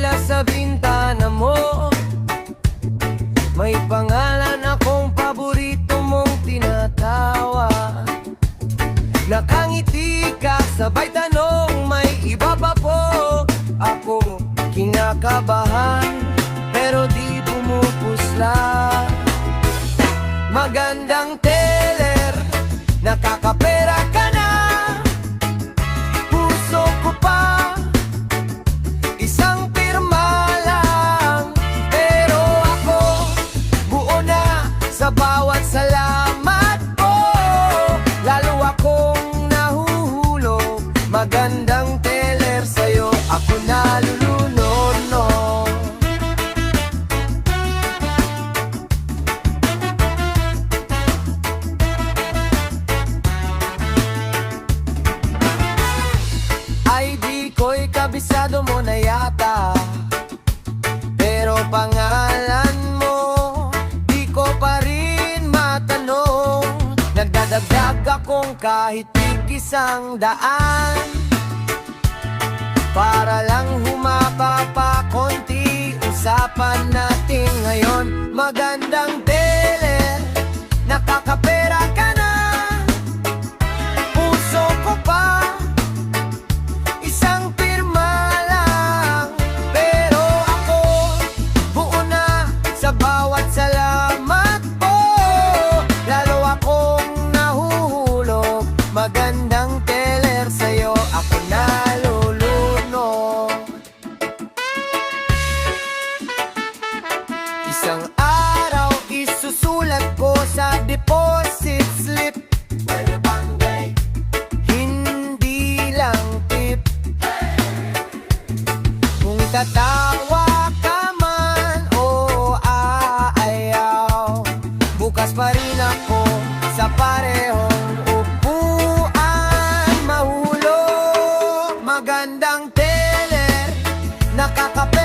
tila sa bintana mo. May pangalan akong paborito mong tinatawa. Nakangiti ka, sabay tanong, may iba pa po. Ako kinakabahan, pero di pumupusla. Magandang teller, nakakapera ka na. Puso ko pa, isang pirma lang. Pero ako, buo na sa bawat salamat po. Lalo akong nahuhulog. Magandang teller, sa'yo ako nalulunod, no. ID ko'y kabisado mo na yata, pero pangalan mo di ko pa rin matanong. Nagdadagdag akong kahit tig-100 para lang humaba pa konti usapan natin ngayon. Magandang teller, nakakapera ka na. Puso ko pa, isang pirma lang. Pero ako, buo na sa bawat salamat po. Lalo akong nahuhulog. Magandang teller, sa'yo ako nalulunod. Isang araw isusulat ko sa deposit slip, hindi lang tip. Kung tatawa ka man o aayaw, bukas pa rin ako sa parehong upuan. Mahulog, magandang teller, nakakapera